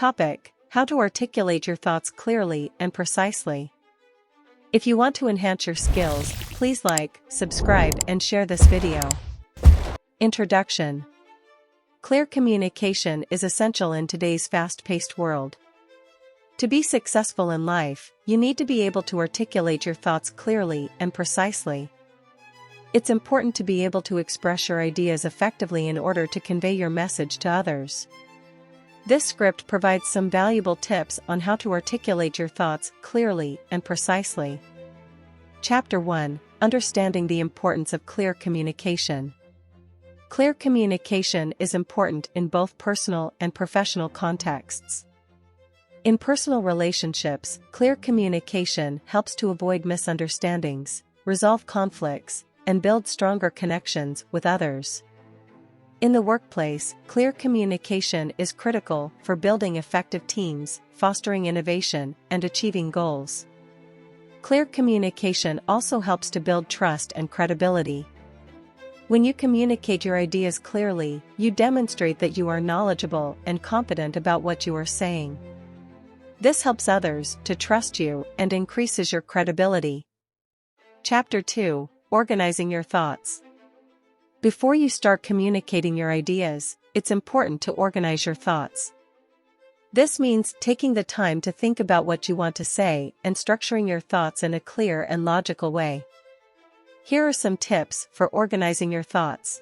Topic: How to articulate your thoughts clearly and precisely. If you want to enhance your skills, please like, subscribe, and share this video. Introduction. Clear communication is essential in today's fast-paced world. To be successful in life, you need to be able to articulate your thoughts clearly and precisely. It's important to be able to express your ideas effectively in order to convey your message to others. This script provides some valuable tips on how to articulate your thoughts clearly and precisely. Chapter 1: Understanding the importance of clear communication. Clear communication is important in both personal and professional contexts. In personal relationships, clear communication helps to avoid misunderstandings, resolve conflicts, and build stronger connections with others. In the workplace, clear communication is critical for building effective teams, fostering innovation, and achieving goals. Clear communication also helps to build trust and credibility. When you communicate your ideas clearly, you demonstrate that you are knowledgeable and competent about what you are saying. This helps others to trust you and increases your credibility. Chapter 2: Organizing your thoughts. Before you start communicating your ideas, it's important to organize your thoughts. This means taking the time to think about what you want to say and structuring your thoughts in a clear and logical way. Here are some tips for organizing your thoughts.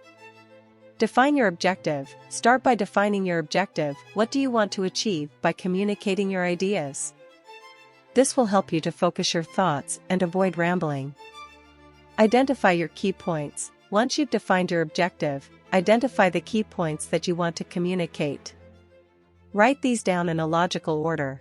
Define your objective. Start by defining your objective. What do you want to achieve by communicating your ideas? This will help you to focus your thoughts and avoid rambling. Identify your key points. Once you've defined your objective, identify the key points that you want to communicate. Write these down in a logical order.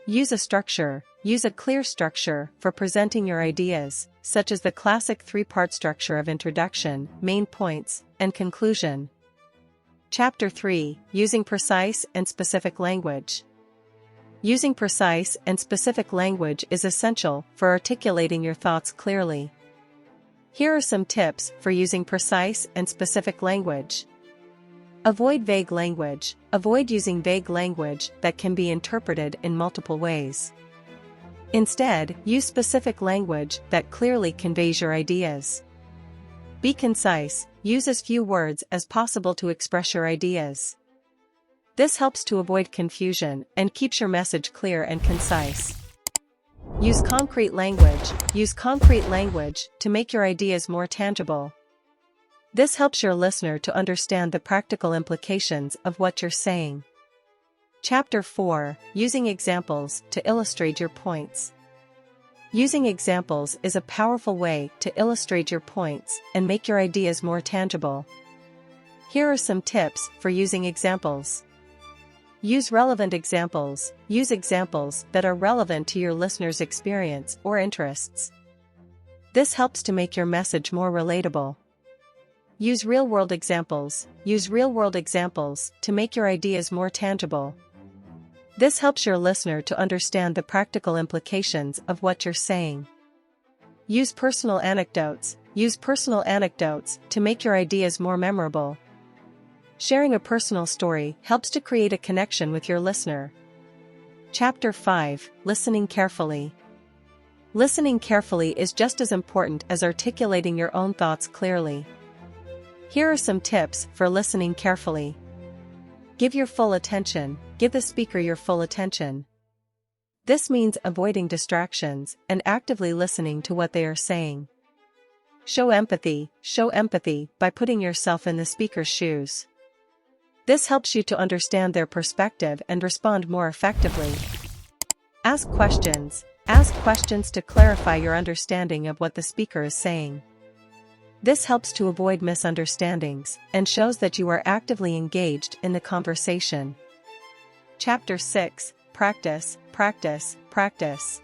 Use a structure. Use a clear structure for presenting your ideas, such as the classic three-part structure of introduction, main points, and conclusion. Chapter 3: Using precise and specific language. Using precise and specific language is essential for articulating your thoughts clearly. Here are some tips for using precise and specific language. Avoid vague language. Avoid using vague language that can be interpreted in multiple ways. Instead, use specific language that clearly conveys your ideas. Be concise. Use as few words as possible to express your ideas. This helps to avoid confusion and keeps your message clear and concise. Use concrete language. Use concrete language to make your ideas more tangible. This helps your listener to understand the practical implications of what you're saying. Chapter 4: Using examples to illustrate your points. Using examples is a powerful way to illustrate your points and make your ideas more tangible. Here are some tips for using examples. Use relevant examples. Use examples that are relevant to your listener's experience or interests. This helps to make your message more relatable. Use real-world examples. Use real-world examples to make your ideas more tangible. This helps your listener to understand the practical implications of what you're saying. Use personal anecdotes. Use personal anecdotes to make your ideas more memorable. Sharing a personal story helps to create a connection with your listener. Chapter 5: Listening carefully. Listening carefully is just as important as articulating your own thoughts clearly. Here are some tips for listening carefully. Give your full attention. Give the speaker your full attention. This means avoiding distractions and actively listening to what they are saying. Show empathy. Show empathy by putting yourself in the speaker's shoes. This helps you to understand their perspective and respond more effectively. Ask questions. Ask questions to clarify your understanding of what the speaker is saying. This helps to avoid misunderstandings and shows that you are actively engaged in the conversation. Chapter 6: Practice, practice, practice.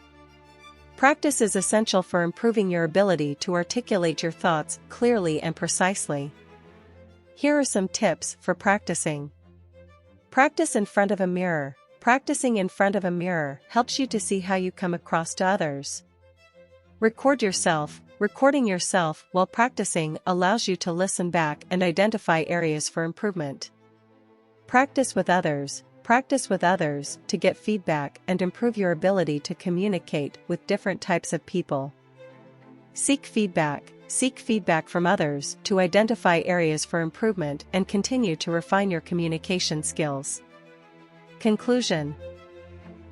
Practice is essential for improving your ability to articulate your thoughts clearly and precisely. Here are some tips for practicing. Practice in front of a mirror. Practicing in front of a mirror helps you to see how you come across to others. Record yourself. Recording yourself while practicing allows you to listen back and identify areas for improvement. Practice with others. Practice with others to get feedback and improve your ability to communicate with different types of people. Seek feedback. Seek feedback from others to identify areas for improvement and continue to refine your communication skills. Conclusion.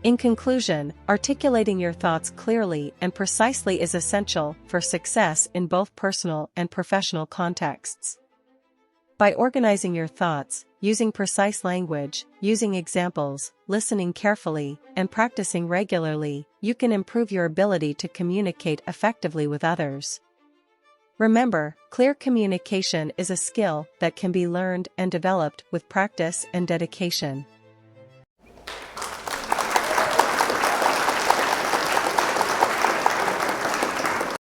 In conclusion, articulating your thoughts clearly and precisely is essential for success in both personal and professional contexts. By organizing your thoughts, using precise language, using examples, listening carefully, and practicing regularly, you can improve your ability to communicate effectively with others. Remember, clear communication is a skill that can be learned and developed with practice and dedication.